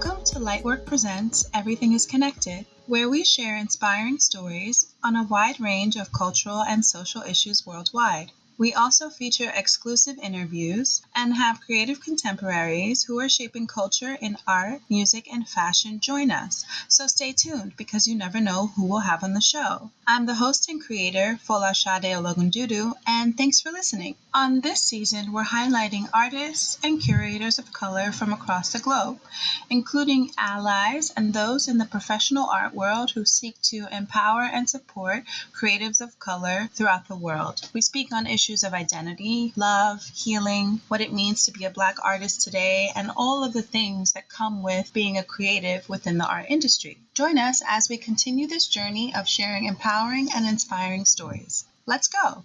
Welcome to Lightwork Presents Everything is Connected, where we share inspiring stories on a wide range of cultural and social issues worldwide. We also feature exclusive interviews and have creative contemporaries who are shaping culture in art, music, and fashion join us. So stay tuned because you never know who we'll have on the show. I'm the host and creator, Folasade Ologundudu, and thanks for listening. On this season, we're highlighting artists and curators of color from across the globe, including allies and those in the professional art world who seek to empower and support creatives of color throughout the world. We speak on issues of identity, love, healing, what it means to be a Black artist today, and all of the things that come with being a creative within the art industry. Join us as we continue this journey of sharing empowering and inspiring stories. Let's go!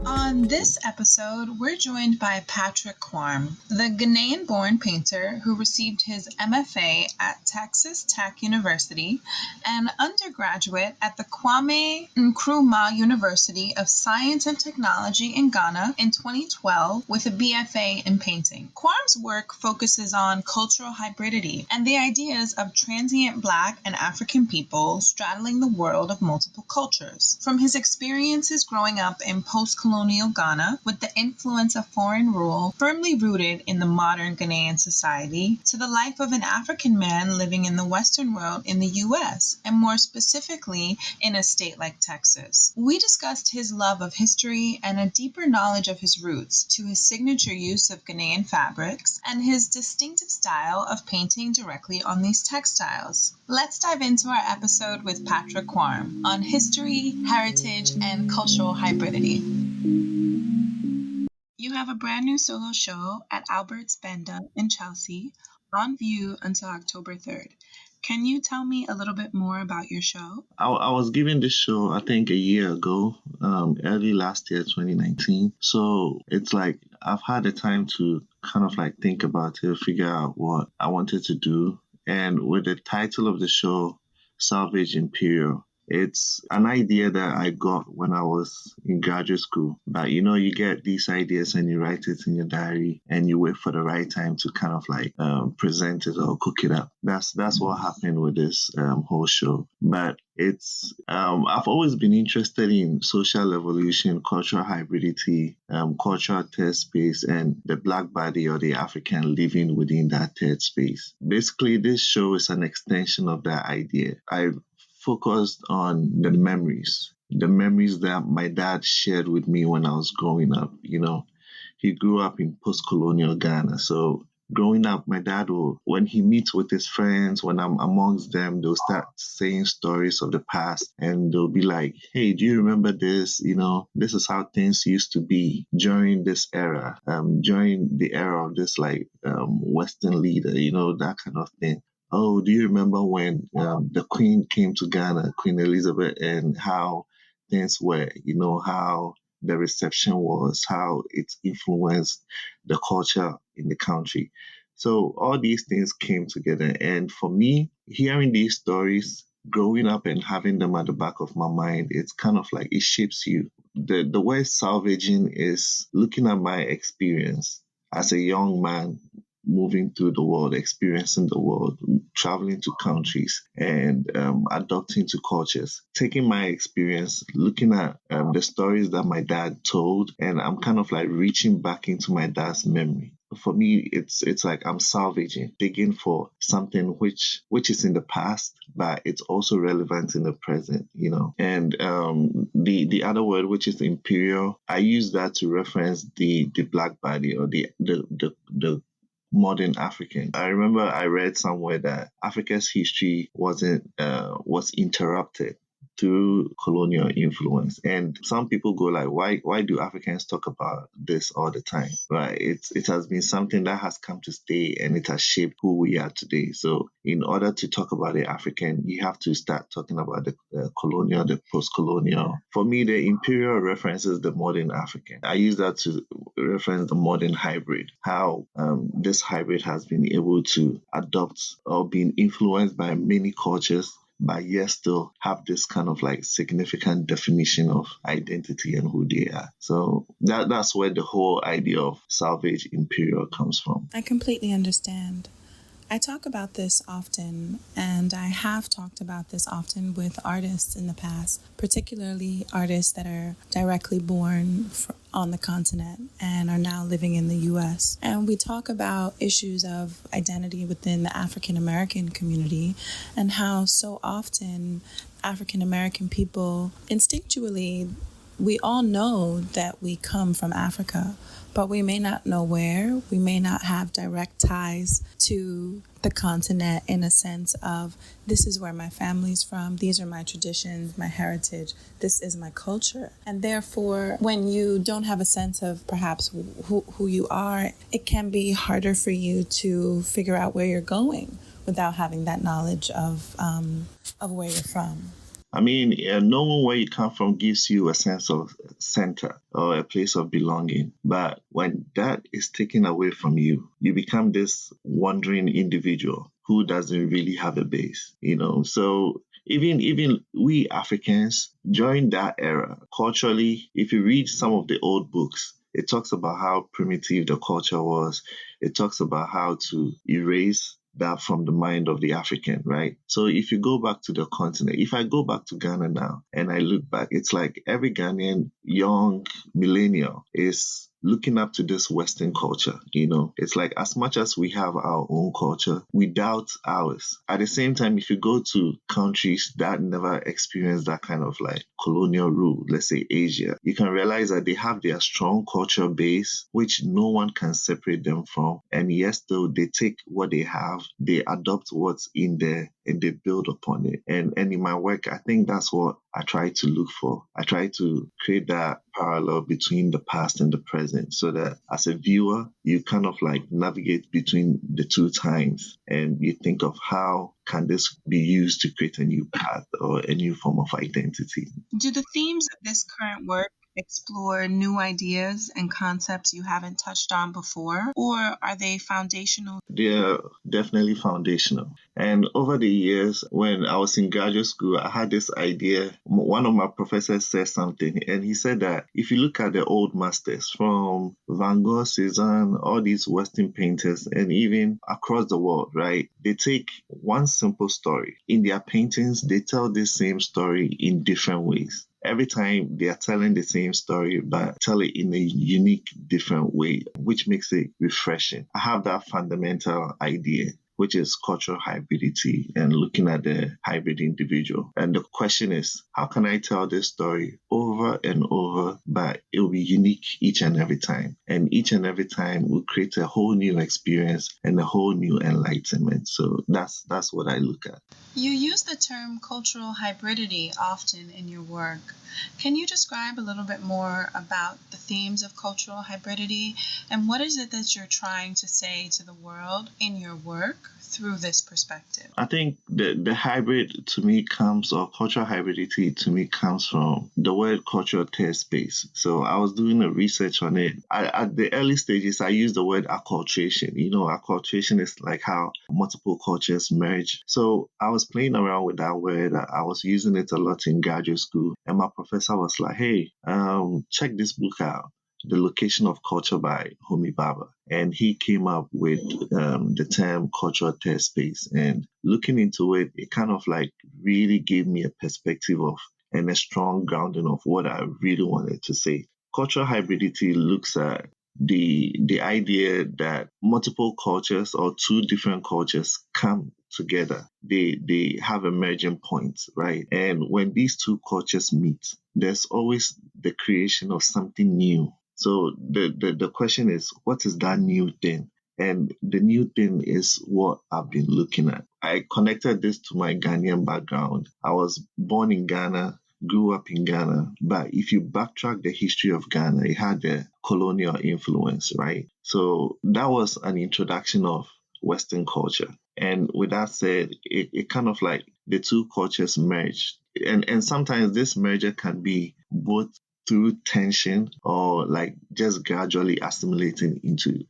On this episode, we're joined by Patrick Quarm, the Ghanaian-born painter who received his MFA at Texas Tech University and undergraduate at the Kwame Nkrumah University of Science and Technology in Ghana in 2012 with a BFA in painting. Quarm's work focuses on cultural hybridity and the ideas of transient Black and African people straddling the world of multiple cultures. From his experiences growing up in post-colonial Ghana with the influence of foreign rule firmly rooted in the modern Ghanaian society, to the life of an African man living in the Western world in the U.S., and more specifically in a state like Texas. We discussed his love of history and a deeper knowledge of his roots, to his signature use of Ghanaian fabrics and his distinctive style of painting directly on these textiles. Let's dive into our episode with Patrick Quarm on history, heritage, and cultural hybridity. You have a brand new solo show at Albertz Benda in Chelsea on view until October 3rd. Can you tell me a little bit more about your show? I was given this show, I think, a year ago, early last year, 2019. So it's like I've had the time to kind of like think about it, figure out what I wanted to do. And with the title of the show, Salvage Imperial, it's an idea that I got when I was in graduate school. But you get these ideas and you write it in your diary and you wait for the right time to kind of like present it or cook it up. That's what happened with this whole show. But it's I've always been interested in social evolution, cultural hybridity, cultural third space, and the Black body or the African living within that third space. Basically, this show is an extension of that idea. I focused on the memories that my dad shared with me when I was growing up. He grew up in post-colonial Ghana. So growing up, my dad will, when he meets with his friends, when I'm amongst them, they'll start saying stories of the past and they'll be like, hey, do you remember this? This is how things used to be during this era, during the era of this Western leader, that kind of thing. Oh, do you remember when the Queen came to Ghana, Queen Elizabeth, and how things were, how the reception was, how it influenced the culture in the country. So all these things came together. And for me, hearing these stories, growing up and having them at the back of my mind, it's kind of like it shapes you. The word salvaging is looking at my experience as a young man, moving through the world, experiencing the world, traveling to countries and adapting to cultures. Taking my experience, looking at the stories that my dad told, and I'm kind of like reaching back into my dad's memory. For me, it's like I'm salvaging, digging for something which is in the past, but it's also relevant in the present, And the other word, which is imperial, I use that to reference the Black body or the modern African. I remember I read somewhere that Africa's history was interrupted through colonial influence. And some people go like, why do Africans talk about this all the time? Right? It has been something that has come to stay and it has shaped who we are today. So in order to talk about the African, you have to start talking about the colonial, the post-colonial. For me, the imperial references the modern African. I use that to reference the modern hybrid, how this hybrid has been able to adopt or been influenced by many cultures, but yet still have this kind of like significant definition of identity and who they are. So that's where the whole idea of salvage imperial comes from. I completely understand. I talk about this often, and I have talked about this often with artists in the past, particularly artists that are directly born on the continent and are now living in the US. And we talk about issues of identity within the African American community and how so often African American people instinctually, we all know that we come from Africa, but we may not know where. We may not have direct ties to the continent in a sense of, this is where my family's from, these are my traditions, my heritage, this is my culture. And therefore, when you don't have a sense of perhaps who you are, it can be harder for you to figure out where you're going without having that knowledge of where you're from. I mean, knowing where you come from gives you a sense of center or a place of belonging. But when that is taken away from you, you become this wandering individual who doesn't really have a base, you know. So even we Africans during that era, culturally, if you read some of the old books, it talks about how primitive the culture was. It talks about how to erase that from the mind of the African, right? So if you go back to the continent, if I go back to Ghana now and I look back, it's like every Ghanaian young millennial is looking up to this Western culture, you know. It's like as much as we have our own culture, we doubt ours. At the same time, if you go to countries that never experienced that kind of like colonial rule, let's say Asia, you can realize that they have their strong culture base, which no one can separate them from. And yes, though, they take what they have, they adopt what's in there and they build upon it. And in my work, I think that's what I try to look for. I try to create that parallel between the past and the present so that as a viewer, you kind of like navigate between the two times and you think of how can this be used to create a new path or a new form of identity. Do the themes of this current work explore new ideas and concepts you haven't touched on before, or are they foundational? They're definitely foundational. And over the years, when I was in graduate school, I had this idea. One of my professors said something, and he said that if you look at the old masters from Van Gogh, Cézanne, all these Western painters, and even across the world, right, they take one simple story. In their paintings, they tell the same story in different ways. Every time they are telling the same story, but tell it in a unique, different way, which makes it refreshing. I have that fundamental idea, which is cultural hybridity and looking at the hybrid individual. And the question is, how can I tell this story over and over, but it will be unique each and every time? And each and every time will create a whole new experience and a whole new enlightenment. So that's what I look at. You use the term cultural hybridity often in your work. Can you describe a little bit more about the themes of cultural hybridity and what is it that you're trying to say to the world in your work through this perspective? I think the hybrid to me comes, or cultural hybridity to me comes from the word cultural test space. So I was doing a research on it. At the early stages, I used the word acculturation. You know, acculturation is like how multiple cultures merge. So I was playing around with that word. I was using it a lot in graduate school. And my professor was like, hey, check this book out, The Location of Culture by Homi Bhabha. And he came up with the term cultural test space. And looking into it, it kind of like really gave me a perspective of and a strong grounding of what I really wanted to say. Cultural hybridity looks at the idea that multiple cultures or two different cultures come together. They have a merging point, right? And when these two cultures meet, there's always the creation of something new. So the question is, what is that new thing? And the new thing is what I've been looking at. I connected this to my Ghanaian background. I was born in Ghana, grew up in Ghana, but if you backtrack the history of Ghana, it had the colonial influence, right? So that was an introduction of Western culture. And with that said, it kind of like the two cultures merged. And sometimes this merger can be both through tension or like just gradually assimilating into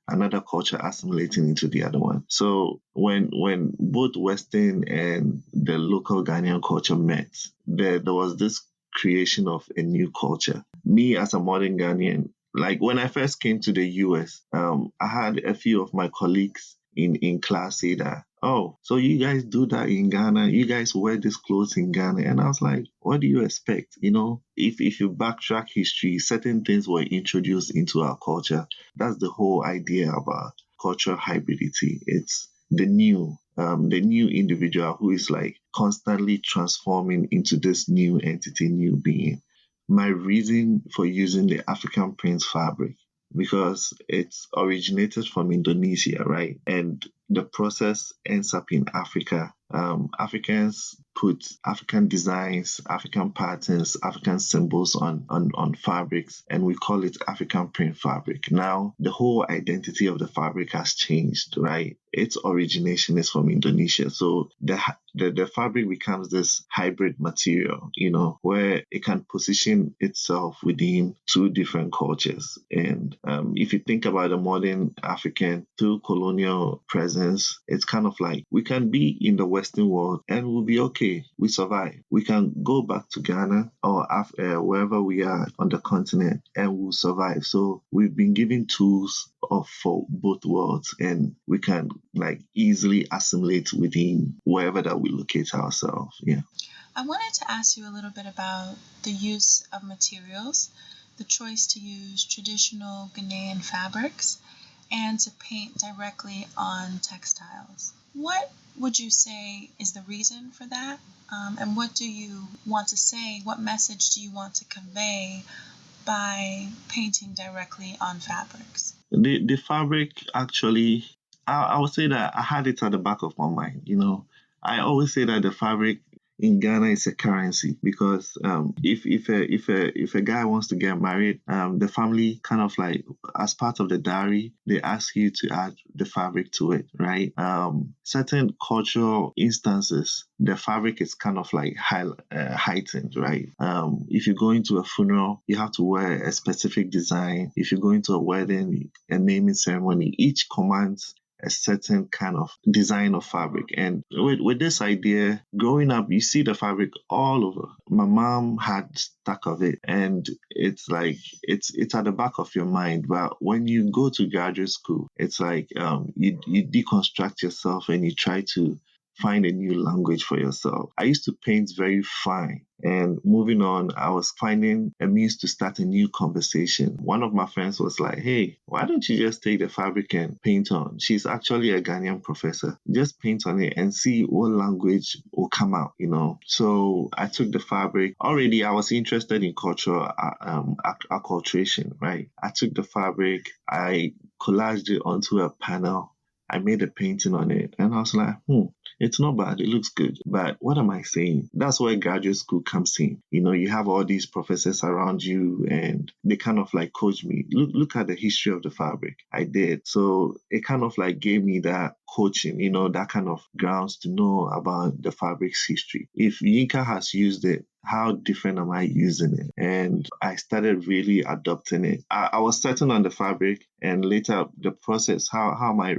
another culture assimilating into the other one. So when both Western and the local Ghanaian culture met, there was this creation of a new culture. Me as a modern Ghanaian, like when I first came to the US, I had a few of my colleagues in class say that, oh, so you guys do that in Ghana, you guys wear these clothes in Ghana. And I was like, what do you expect? If you backtrack history, certain things were introduced into our culture. That's the whole idea about cultural hybridity. It's the new individual who is like constantly transforming into this new entity, new being. My reason for using the African print fabric, because it's originated from Indonesia, right? And the process ends up in Africa. Africans put African designs, African patterns, African symbols on fabrics, and we call it African print fabric. Now, the whole identity of the fabric has changed, right? Its origination is from Indonesia. So the fabric becomes this hybrid material, where it can position itself within two different cultures. And if you think about the modern African through colonial presence, it's kind of like we can be in the Western world and we'll be okay. We survive. We can go back to Ghana or wherever we are on the continent and we'll survive. So we've been given tools for both worlds, and we can like easily assimilate within wherever that we locate ourselves. Yeah. I wanted to ask you a little bit about the use of materials, the choice to use traditional Ghanaian fabrics, and to paint directly on textiles. What would you say is the reason for that? And what do you want to say? What message do you want to convey by painting directly on fabrics? The fabric actually, I would say that I had it at the back of my mind. I always say that the fabric in Ghana is a currency, because if a guy wants to get married, the family kind of like, as part of the dowry, they ask you to add the fabric to it, right? Certain cultural instances, the fabric is kind of like heightened, right? If you go into a funeral, you have to wear a specific design. If you go into a wedding, a naming ceremony, each commands a certain kind of design of fabric. And with this idea, growing up, you see the fabric all over. My mom had stack of it, and it's like it's at the back of your mind. But when you go to graduate school, it's like you deconstruct yourself and you try to find a new language for yourself. I used to paint very fine. And moving on, I was finding a means to start a new conversation. One of my friends was like, hey, why don't you just take the fabric and paint on? She's actually a Ghanaian professor. Just paint on it and see what language will come out. So I took the fabric. Already, I was interested in cultural acculturation, right? I took the fabric, I collaged it onto a panel. I made a painting on it, and I was like, it's not bad. It looks good. But what am I saying? That's where graduate school comes in. You have all these professors around you, and they kind of like coach me. Look at the history of the fabric. I did. So it kind of like gave me that coaching, that kind of grounds to know about the fabric's history. If Yinka has used it, how different am I using it? And I started really adopting it. I was certain on the fabric, and later the process, how am I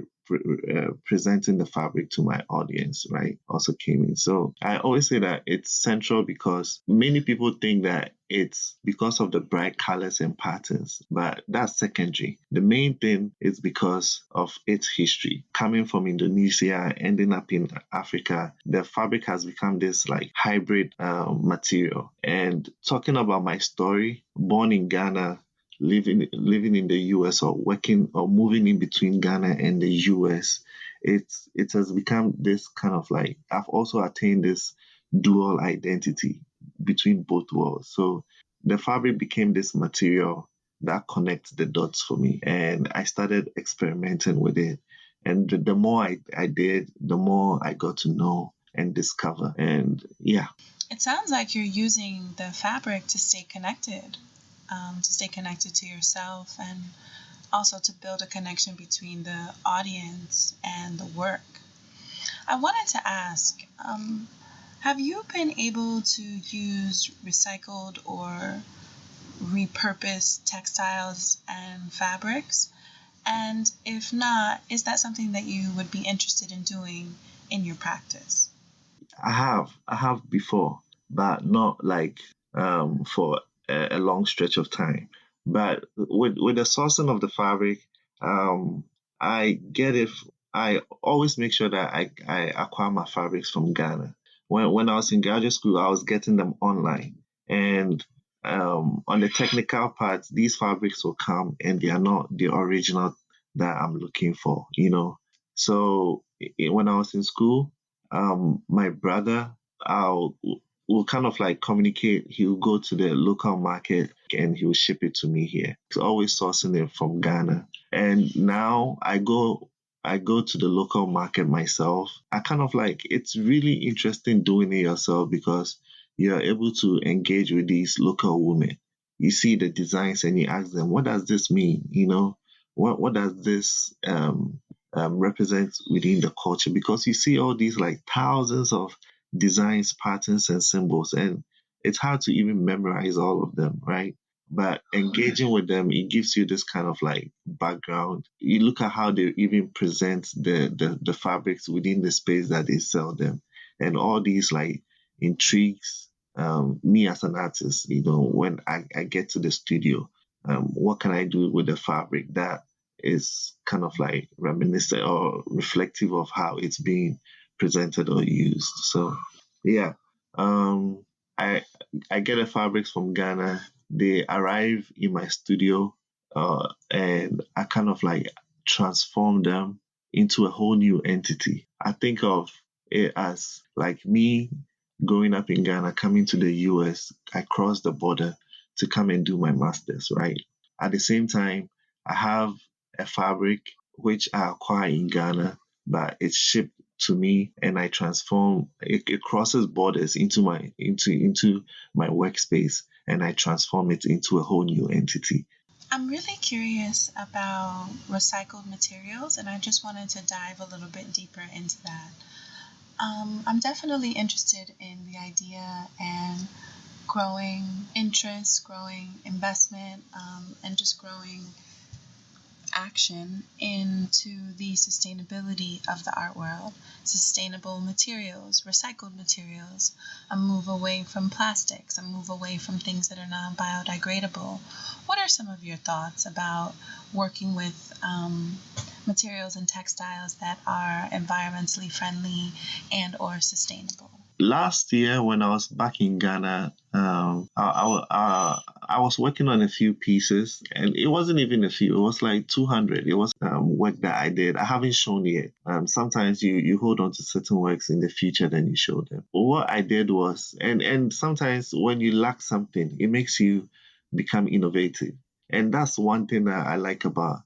presenting the fabric to my audience, right, also came in. So I always say that it's central, because many people think that it's because of the bright colors and patterns, but that's secondary. The main thing is because of its history. Coming from Indonesia, ending up in Africa, the fabric has become this like hybrid material. And talking about my story, born in Ghana, living in the US, or working or moving in between Ghana and the US, it has become this kind of like, I've also attained this dual identity between both worlds. So the fabric became this material that connects the dots for me, and I started experimenting with it. And the more I did, the more I got to know and discover. And yeah. It sounds like you're using the fabric to stay connected. To stay connected to yourself, and also to build a connection between the audience and the work. I wanted to ask, have you been able to use recycled or repurposed textiles and fabrics? And if not, is that something that you would be interested in doing in your practice? I have before, but not like for a long stretch of time. But with the sourcing of the fabric, um, I get it. I always make sure that I acquire my fabrics from Ghana. When I was in graduate school, I was getting them online. And on the technical part, these fabrics will come and they are not the original that I'm looking for, you know. So when I was in school, my brother, I'll will kind of like communicate. He'll go to the local market and he'll ship it to me here. He's always sourcing it from Ghana. And now I go to the local market myself. I kind of like it's really interesting doing it yourself because you're able to engage with these local women. You see the designs and you ask them, what does this mean? You know, what does this represent within the culture? Because you see all these like thousands of designs, patterns, and symbols, and it's hard to even memorize all of them, right? But engaging with them, it gives you this kind of like background. You look at how they even present the fabrics within the space that they sell them, and all these like intrigues. Me as an artist, you know, when I get to the studio, what can I do with the fabric that is kind of like reminiscent or reflective of how it's being presented or used. So yeah, um, I I get the fabrics from Ghana. They arrive in my studio, and I kind of like transform them into a whole new entity. I think of it as like me growing up in Ghana, coming to the US. I crossed the border to come and do my master's, right? At the same time, I have a fabric which I acquire in Ghana, but it's shipped to me and I transform it crosses borders into my workspace and I transform it into a whole new entity. I'm really curious about recycled materials, and I just wanted to dive a little bit deeper into that. I'm definitely interested in the idea and growing interest, growing investment, and just growing action into the sustainability of the art world, sustainable materials, recycled materials, a move away from plastics, a move away from things that are non biodegradable. What are some of your thoughts about working with materials and textiles that are environmentally friendly and or sustainable? Last year when I was back in Ghana, I was working on a few pieces, and it wasn't even a few. It was like 200. It was work that I did. I haven't shown yet. Sometimes you hold on to certain works in the future, then you show them. But what I did was, and sometimes when you lack something, it makes you become innovative, and that's one thing that I like about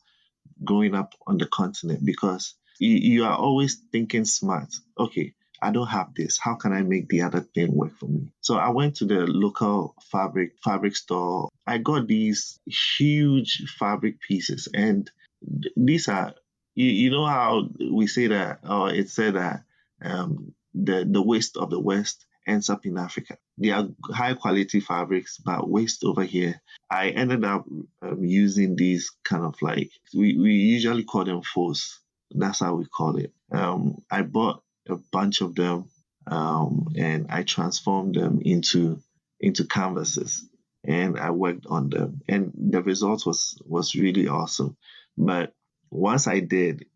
growing up on the continent because you are always thinking smart. Okay, I don't have this. How can I make the other thing work for me? So I went to the local fabric store. I got these huge fabric pieces, and these are you know how we say that, or it said that the waste of the West ends up in Africa. They are high quality fabrics, but waste over here. I ended up using these kind of like we usually call them faux. That's how we call it. I bought a bunch of them, and I transformed them into canvases, and I worked on them, and the result was really awesome. But once I did,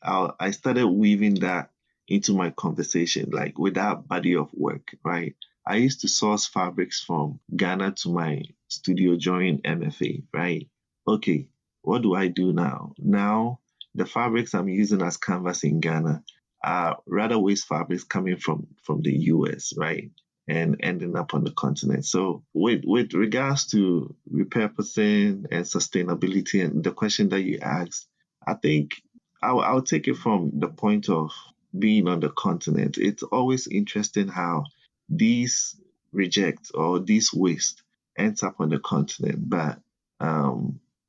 I started weaving that into my conversation, like with that body of work, right? I used to source fabrics from Ghana to my studio during MFA, right? Okay, what do I do now? Now, the fabrics I'm using as canvas in Ghana are rather waste fabrics coming from the US, right? And ending up on the continent. So with regards to repurposing and sustainability and the question that you asked, I think I'll take it from the point of being on the continent. It's always interesting how these reject or these waste ends up on the continent. But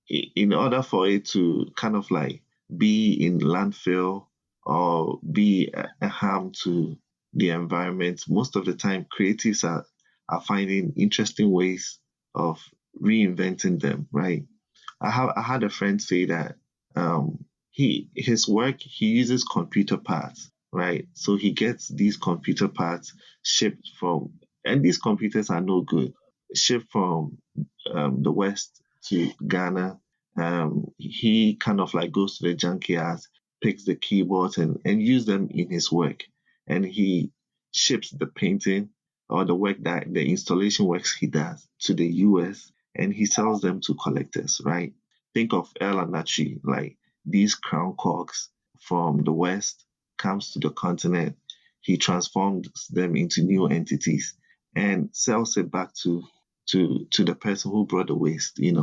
in order for it to kind of like be in landfill or be a harm to the environment, most of the time creatives are finding interesting ways of reinventing them, right? I had a friend say that his work he uses computer parts, right? So he gets these computer parts shipped from, and these computers are no good, shipped from the West to Ghana. He kind of like goes to the junkyards, picks the keyboards and use them in his work. And he ships the painting or the work that the installation works he does to the US and he sells them to collectors, right? Think of El Anachi, like these crown corks from the West comes to the continent. He transforms them into new entities and sells it back to the person who brought the waste. In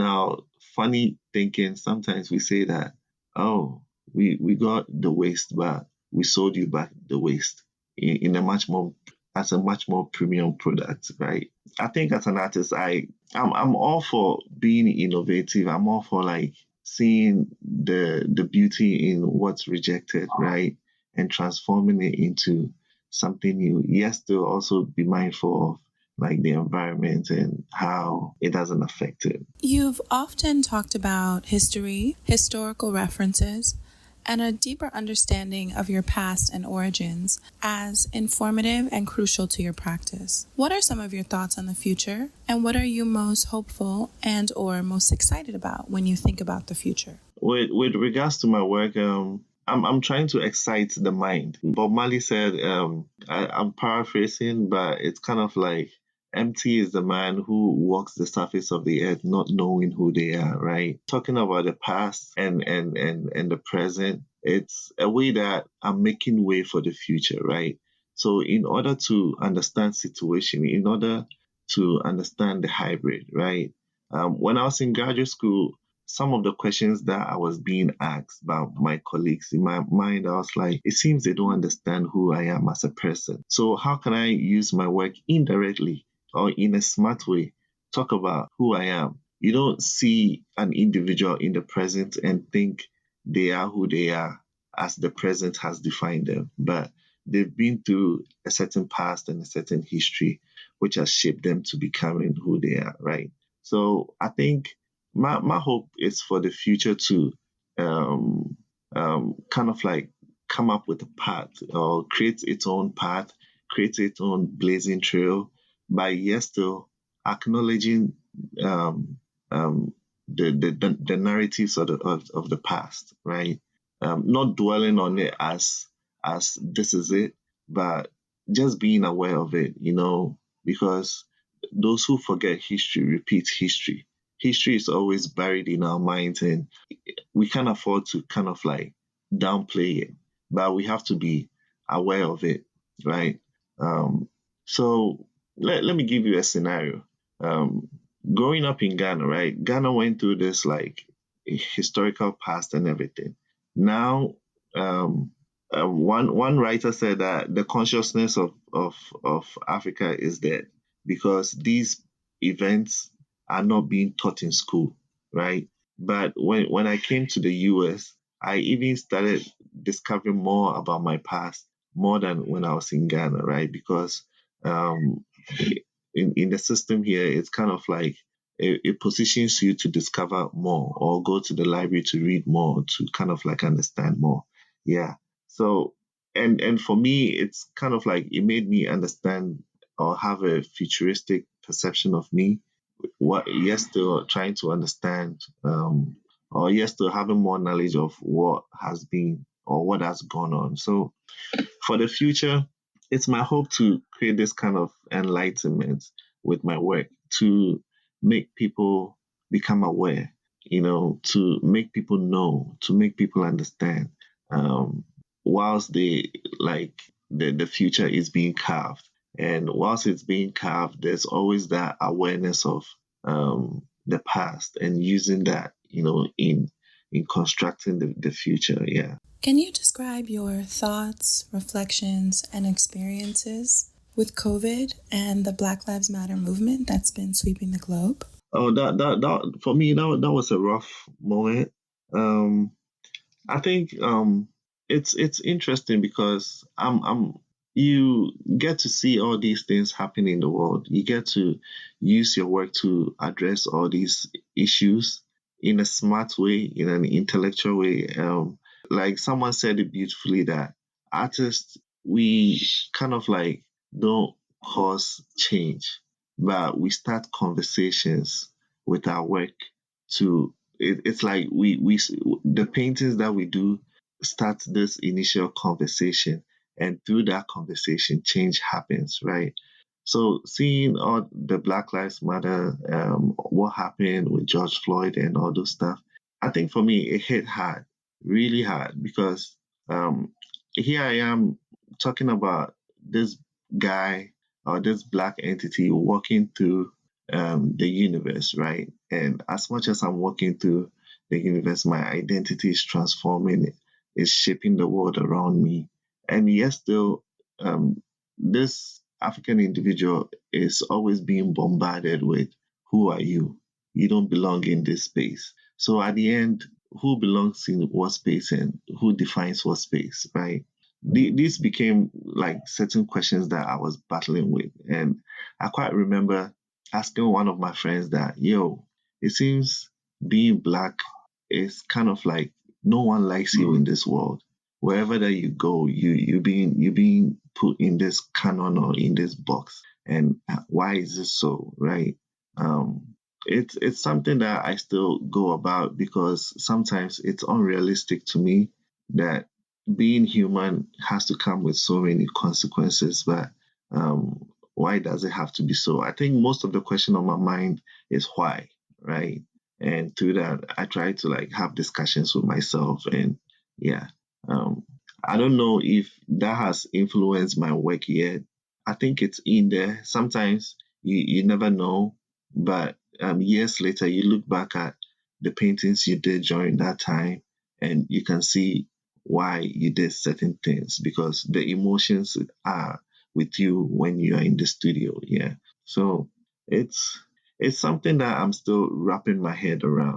our funny thinking, sometimes we say that, oh, we got the waste, but we sold you back the waste in a much more as a much more premium product, right? I think as an artist, I'm all for being innovative. I'm all for like seeing the beauty in what's rejected, right? And transforming it into something new. Yes, to also be mindful of like the environment and how it doesn't affect it. You've often talked about history, historical references, and a deeper understanding of your past and origins as informative and crucial to your practice. What are some of your thoughts on the future, and what are you most hopeful and or most excited about when you think about the future? With regards to my work, I'm trying to excite the mind. Bob Marley said, I'm paraphrasing, but it's kind of like empty is the man who walks the surface of the earth not knowing who they are, right? Talking about the past and the present, it's a way that I'm making way for the future, right? So in order to understand situation, in order to understand the hybrid, right? When I was in graduate school, some of the questions that I was being asked by my colleagues, in my mind, I was like, it seems they don't understand who I am as a person. So how can I use my work indirectly or in a smart way, talk about who I am? You don't see an individual in the present and think they are who they are as the present has defined them, but they've been through a certain past and a certain history, which has shaped them to becoming who they are, right? So I think my hope is for the future to um, kind of like come up with a path or create its own path, create its own blazing trail by yes still acknowledging um, um, the narratives of the past, right? Not dwelling on it as this is it, but just being aware of it, because those who forget history repeat history. History is always buried in our minds, and we can't afford to kind of like downplay it, but we have to be aware of it, right? Um, so let me give you a scenario. Um, Growing up in Ghana, right? Ghana went through this like historical past and everything. Now, um, one writer said that the consciousness of Africa is dead because these events are not being taught in school, right? But when I came to the US, I even started discovering more about my past more than when I was in Ghana, right? Because um, in the system here, it's kind of like it positions you to discover more or go to the library to read more to kind of like understand more. Yeah. So and for me, it's kind of like it made me understand or have a futuristic perception of me what yes still trying to understand or yes still having more knowledge of what has been or what has gone on. So for the future, it's my hope to create this kind of enlightenment with my work to make people become aware, to make people know, to make people understand, whilst they like the future is being carved. And whilst it's being carved, there's always that awareness of the past and using that, in constructing the future. Yeah. Can you describe your thoughts, reflections, and experiences with COVID and the Black Lives Matter movement that's been sweeping the globe? Oh, that for me that was a rough moment. Um, I think it's interesting because you get to see all these things happen in the world. You get to use your work to address all these issues in a smart way, in an intellectual way. Like someone said it beautifully that artists we kind of like don't cause change, but we start conversations with our work to it's like the paintings that we do start this initial conversation, and through that conversation change happens, right? So seeing all the Black Lives Matter, what happened with George Floyd and all those stuff, I think for me it hit hard, really hard, because um, here I am talking about this guy or this black entity walking through the universe, right? And as much as I'm walking through the universe, my identity is transforming, is shaping the world around me. And yet, still, this African individual is always being bombarded with, who are you? You don't belong in this space. So at the end, who belongs in what space and who defines what space, right? These became like certain questions that I was battling with. And I quite remember asking one of my friends that, yo, it seems being black is kind of like no one likes you in this world. Wherever that you go, you being put in this canon or in this box. And why is this so, right? It's something that I still go about, because sometimes it's unrealistic to me that being human has to come with so many consequences. But why does it have to be so? I think most of the question on my mind is why, right? And through that, I try to like have discussions with myself, and yeah. Um, I don't know if that has influenced my work yet. I think it's in there. Sometimes you never know, but years later, you look back at the paintings you did during that time, and you can see why you did certain things, because the emotions are with you when you are in the studio. Yeah. So it's it's something that I'm still wrapping my head around.